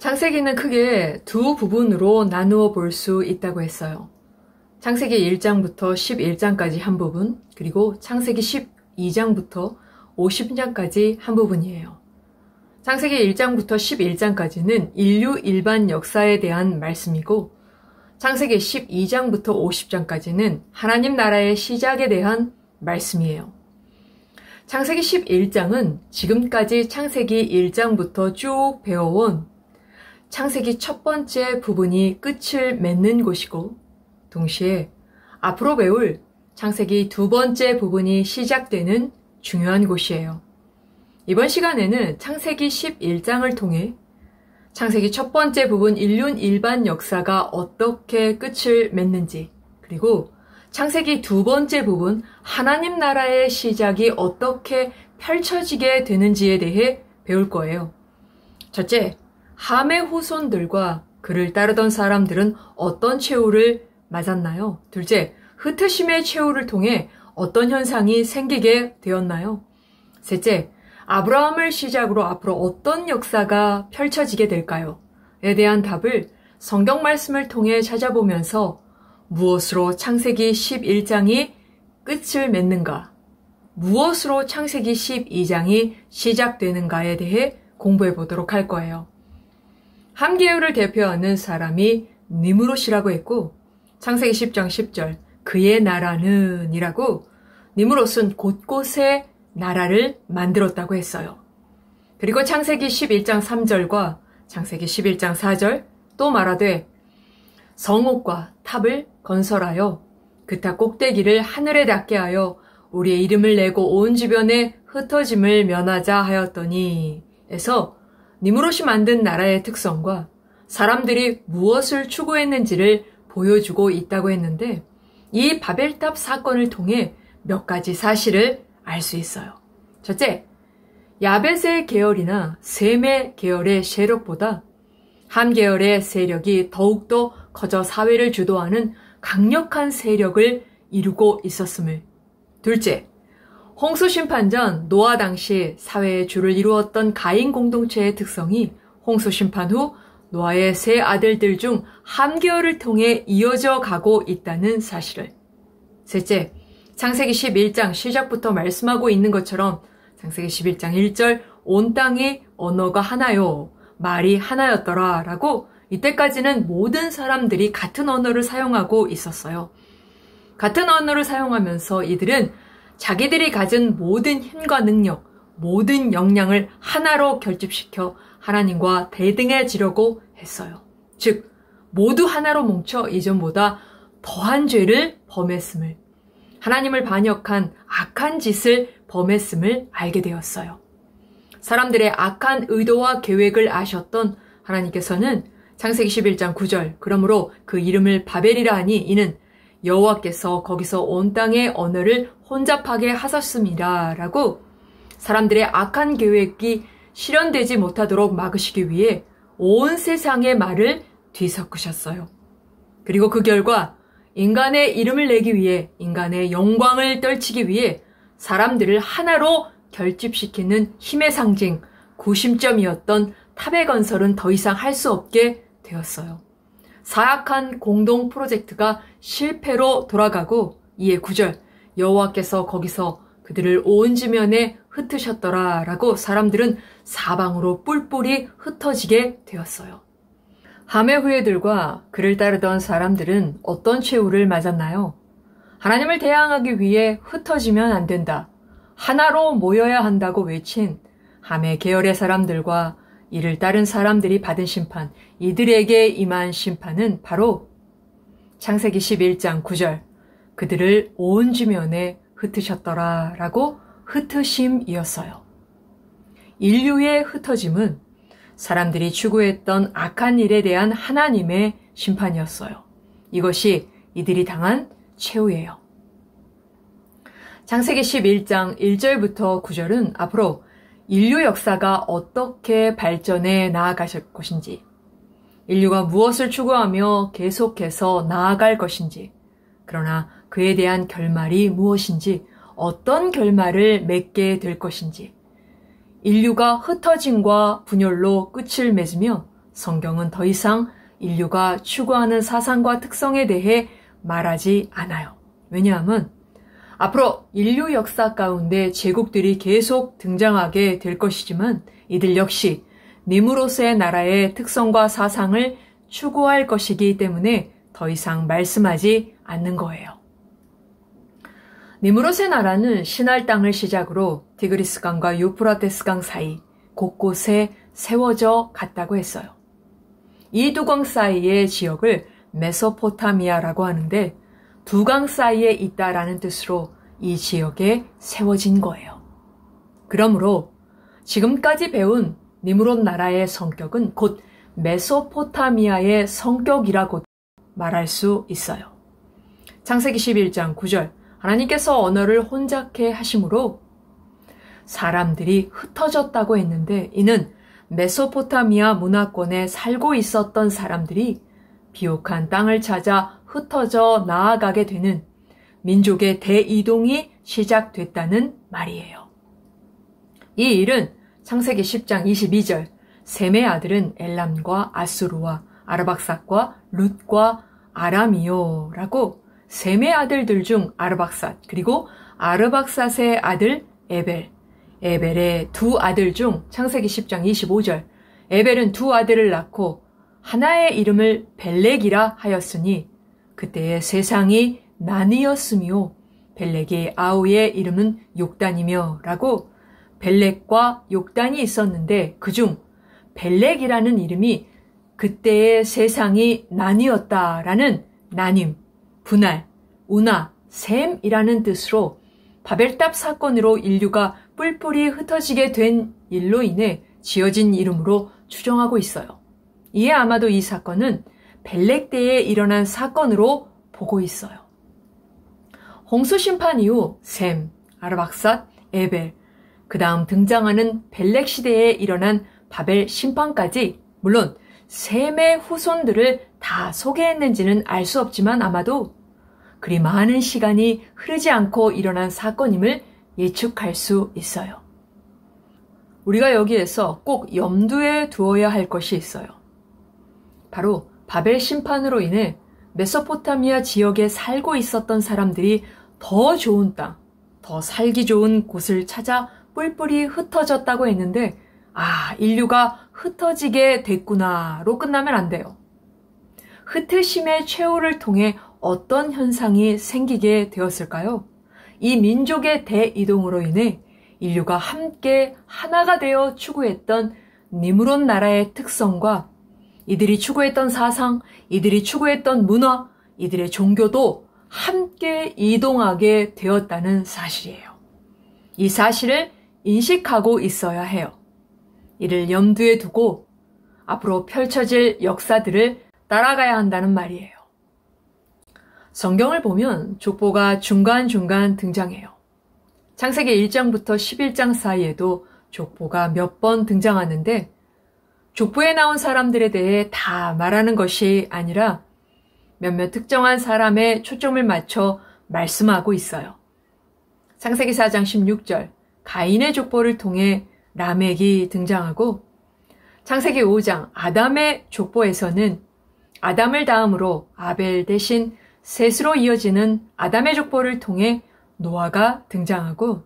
창세기는 크게 두 부분으로 나누어 볼 수 있다고 했어요. 창세기 1장부터 11장까지 한 부분, 그리고 창세기 12장부터 50장까지 한 부분이에요. 창세기 1장부터 11장까지는 인류 일반 역사에 대한 말씀이고, 창세기 12장부터 50장까지는 하나님 나라의 시작에 대한 말씀이에요. 창세기 11장은 지금까지 창세기 1장부터 쭉 배워온 창세기 첫 번째 부분이 끝을 맺는 곳이고, 동시에 앞으로 배울 창세기 두 번째 부분이 시작되는 중요한 곳이에요. 이번 시간에는 창세기 11장을 통해 창세기 첫 번째 부분 인류 일반 역사가 어떻게 끝을 맺는지, 그리고 창세기 두 번째 부분 하나님 나라의 시작이 어떻게 펼쳐지게 되는지에 대해 배울 거예요. 첫째, 함의 후손들과 그를 따르던 사람들은 어떤 최후를 맞았나요? 둘째, 흩으심의 최후를 통해 어떤 현상이 생기게 되었나요? 셋째, 아브라함을 시작으로 앞으로 어떤 역사가 펼쳐지게 될까요? 에 대한 답을 성경 말씀을 통해 찾아보면서 무엇으로 창세기 11장이 끝을 맺는가? 무엇으로 창세기 12장이 시작되는가에 대해 공부해 보도록 할 거예요. 함계열을 대표하는 사람이 니므롯이라고 했고, 창세기 10장 10절 그의 나라는 이라고 니므롯은 곳곳에 나라를 만들었다고 했어요. 그리고 창세기 11장 3절과 창세기 11장 4절 또 말하되 성읍과 탑을 건설하여 그 탑 꼭대기를 하늘에 닿게 하여 우리의 이름을 내고 온 주변에 흩어짐을 면하자 하였더니 에서 니므롯이 만든 나라의 특성과 사람들이 무엇을 추구했는지를 보여주고 있다고 했는데, 이 바벨탑 사건을 통해 몇 가지 사실을 알 수 있어요. 첫째, 야벳의 계열이나 셈의 계열의 세력보다 함 계열의 세력이 더욱더 커져 사회를 주도하는 강력한 세력을 이루고 있었음을. 둘째, 홍수 심판 전 노아 당시 사회의 주를 이루었던 가인 공동체의 특성이 홍수 심판 후 노아의 세 아들들 중 함 계열을 통해 이어져 가고 있다는 사실을. 셋째, 창세기 11장 시작부터 말씀하고 있는 것처럼 창세기 11장 1절 온 땅의 언어가 하나요, 말이 하나였더라 라고 이때까지는 모든 사람들이 같은 언어를 사용하고 있었어요. 같은 언어를 사용하면서 이들은 자기들이 가진 모든 힘과 능력, 모든 역량을 하나로 결집시켜 하나님과 대등해지려고 했어요. 즉, 모두 하나로 뭉쳐 이전보다 더한 죄를 범했음을, 하나님을 반역한 악한 짓을 범했음을 알게 되었어요. 사람들의 악한 의도와 계획을 아셨던 하나님께서는 창세기 11장 9절 그러므로 그 이름을 바벨이라 하니 이는 여호와께서 거기서 온 땅의 언어를 혼잡하게 하셨습니다 라고 사람들의 악한 계획이 실현되지 못하도록 막으시기 위해 온 세상의 말을 뒤섞으셨어요. 그리고 그 결과 인간의 이름을 내기 위해, 인간의 영광을 떨치기 위해 사람들을 하나로 결집시키는 힘의 상징, 구심점이었던 탑의 건설은 더 이상 할 수 없게 되었어요. 사악한 공동 프로젝트가 실패로 돌아가고, 이에 9절 여호와께서 거기서 그들을 온 지면에 흩으셨더라 라고 사람들은 사방으로 뿔뿔이 흩어지게 되었어요. 함의 후예들과 그를 따르던 사람들은 어떤 최후를 맞았나요? 하나님을 대항하기 위해 흩어지면 안 된다, 하나로 모여야 한다고 외친 함의 계열의 사람들과 이를 따른 사람들이 받은 심판, 이들에게 임한 심판은 바로 창세기 11장 9절 그들을 온 지면에 흩으셨더라 라고 흩으심이었어요. 인류의 흩어짐은 사람들이 추구했던 악한 일에 대한 하나님의 심판이었어요. 이것이 이들이 당한 최후예요. 창세기 11장 1절부터 9절은 앞으로 인류 역사가 어떻게 발전해 나아가실 것인지, 인류가 무엇을 추구하며 계속해서 나아갈 것인지, 그러나 그에 대한 결말이 무엇인지, 어떤 결말을 맺게 될 것인지, 인류가 흩어짐과 분열로 끝을 맺으며 성경은 더 이상 인류가 추구하는 사상과 특성에 대해 말하지 않아요. 왜냐하면 앞으로 인류 역사 가운데 제국들이 계속 등장하게 될 것이지만 이들 역시 니무롯의 나라의 특성과 사상을 추구할 것이기 때문에 더 이상 말씀하지 않는 거예요. 니무롯의 나라는 신할 땅을 시작으로 티그리스강과 유프라테스강 사이 곳곳에 세워져 갔다고 했어요. 이 두 강 사이의 지역을 메소포타미아라고 하는데 두 강 사이에 있다라는 뜻으로 이 지역에 세워진 거예요. 그러므로 지금까지 배운 니무롯 나라의 성격은 곧 메소포타미아의 성격이라고 말할 수 있어요. 창세기 11장 9절 하나님께서 언어를 혼잡케 하심으로 사람들이 흩어졌다고 했는데 이는 메소포타미아 문화권에 살고 있었던 사람들이 비옥한 땅을 찾아 흩어져 나아가게 되는 민족의 대이동이 시작됐다는 말이에요. 이 일은 창세기 10장 22절 셈의 아들은 엘람과 아수르와 아르박삿과 룻과 아람이요라고 셈의 아들들 중 아르박삿 그리고 아르박삿의 아들 에벨의 두 아들 중 창세기 10장 25절 에벨은 두 아들을 낳고 하나의 이름을 벨렉이라 하였으니 그때의 세상이 나뉘었으며 벨렉의 아우의 이름은 욕단이며 라고 벨렉과 욕단이 있었는데 그중 벨렉이라는 이름이 그때의 세상이 나뉘었다라는 나님, 분할, 운하, 셈이라는 뜻으로 바벨탑 사건으로 인류가 뿔뿔이 흩어지게 된 일로 인해 지어진 이름으로 추정하고 있어요. 이에 아마도 이 사건은 벨렉 때에 일어난 사건으로 보고 있어요. 홍수 심판 이후 셈, 아르박삿, 에벨, 그 다음 등장하는 벨렉 시대에 일어난 바벨 심판까지 물론 셈의 후손들을 다 소개했는지는 알 수 없지만 아마도 그리 많은 시간이 흐르지 않고 일어난 사건임을 예측할 수 있어요. 우리가 여기에서 꼭 염두에 두어야 할 것이 있어요. 바로 바벨 심판으로 인해 메소포타미아 지역에 살고 있었던 사람들이 더 좋은 땅, 더 살기 좋은 곳을 찾아 뿔뿔이 흩어졌다고 했는데 인류가 흩어지게 됐구나로 끝나면 안 돼요. 흩으심의 최후를 통해 어떤 현상이 생기게 되었을까요? 이 민족의 대이동으로 인해 인류가 함께 하나가 되어 추구했던 니무롯 나라의 특성과 이들이 추구했던 사상, 이들이 추구했던 문화, 이들의 종교도 함께 이동하게 되었다는 사실이에요. 이 사실을 인식하고 있어야 해요. 이를 염두에 두고 앞으로 펼쳐질 역사들을 따라가야 한다는 말이에요. 성경을 보면 족보가 중간중간 등장해요. 창세기 1장부터 11장 사이에도 족보가 몇 번 등장하는데 족보에 나온 사람들에 대해 다 말하는 것이 아니라 몇몇 특정한 사람에 초점을 맞춰 말씀하고 있어요. 창세기 4장 16절 가인의 족보를 통해 라멕이 등장하고 창세기 5장 아담의 족보에서는 아담을 다음으로 아벨 대신 셋으로 이어지는 아담의 족보를 통해 노아가 등장하고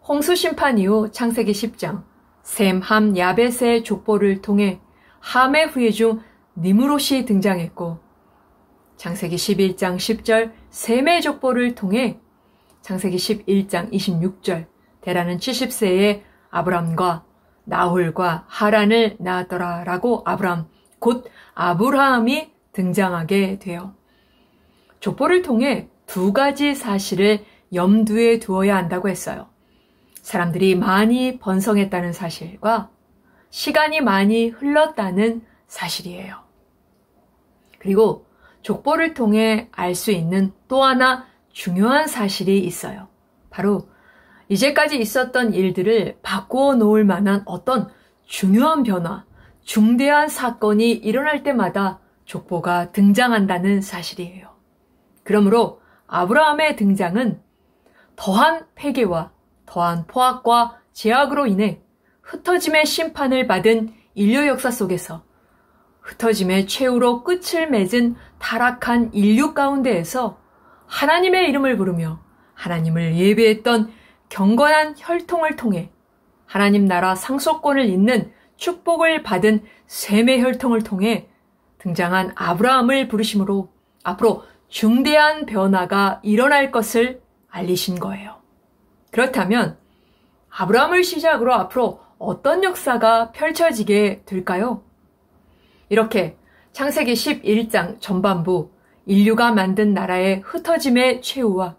홍수 심판 이후 창세기 10장 셈, 함, 야벳의 족보를 통해 함의 후예 중 니무롯이 등장했고 창세기 11장 10절 셈의 족보를 통해 창세기 11장 26절 데라는 70세의 아브람과 나홀과 하란을 낳았더라 라고 아브람 곧 아브라함이 등장하게 돼요. 족보를 통해 두 가지 사실을 염두에 두어야 한다고 했어요. 사람들이 많이 번성했다는 사실과 시간이 많이 흘렀다는 사실이에요. 그리고 족보를 통해 알 수 있는 또 하나 중요한 사실이 있어요. 바로 이제까지 있었던 일들을 바꾸어 놓을 만한 어떤 중요한 변화, 중대한 사건이 일어날 때마다 족보가 등장한다는 사실이에요. 그러므로 아브라함의 등장은 더한 폐괴와 더한 포악과 제약으로 인해 흩어짐의 심판을 받은 인류 역사 속에서 흩어짐의 최후로 끝을 맺은 타락한 인류 가운데에서 하나님의 이름을 부르며 하나님을 예배했던 경건한 혈통을 통해 하나님 나라 상속권을 잇는 축복을 받은 셈의 혈통을 통해 등장한 아브라함을 부르심으로 앞으로 중대한 변화가 일어날 것을 알리신 거예요. 그렇다면 아브라함을 시작으로 앞으로 어떤 역사가 펼쳐지게 될까요? 이렇게 창세기 11장 전반부 인류가 만든 나라의 흩어짐의 최후와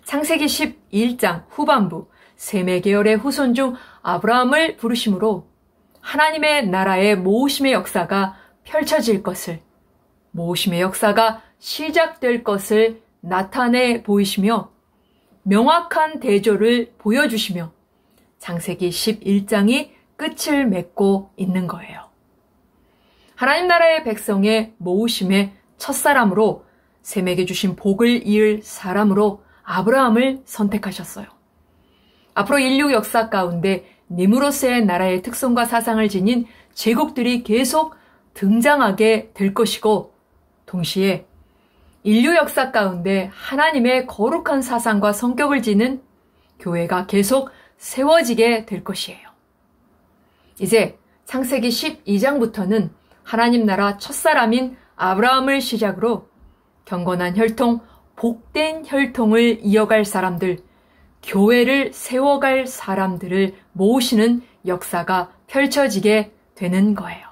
창세기 11장 후반부 셈의 계열의 후손 중 아브라함을 부르심으로 하나님의 나라의 모으심의 역사가 펼쳐질 것을, 모으심의 역사가 시작될 것을 나타내 보이시며 명확한 대조를 보여주시며 창세기 11장이 끝을 맺고 있는 거예요. 하나님 나라의 백성의 모으심의 첫사람으로 셈에게 주신 복을 이을 사람으로 아브라함을 선택하셨어요. 앞으로 인류 역사 가운데 니므로스의 나라의 특성과 사상을 지닌 제국들이 계속 등장하게 될 것이고 동시에 인류 역사 가운데 하나님의 거룩한 사상과 성격을 지닌 교회가 계속 세워지게 될 것이에요. 이제 창세기 12장부터는 하나님 나라 첫사람인 아브라함을 시작으로 경건한 혈통, 복된 혈통을 이어갈 사람들, 교회를 세워갈 사람들을 모으시는 역사가 펼쳐지게 되는 거예요.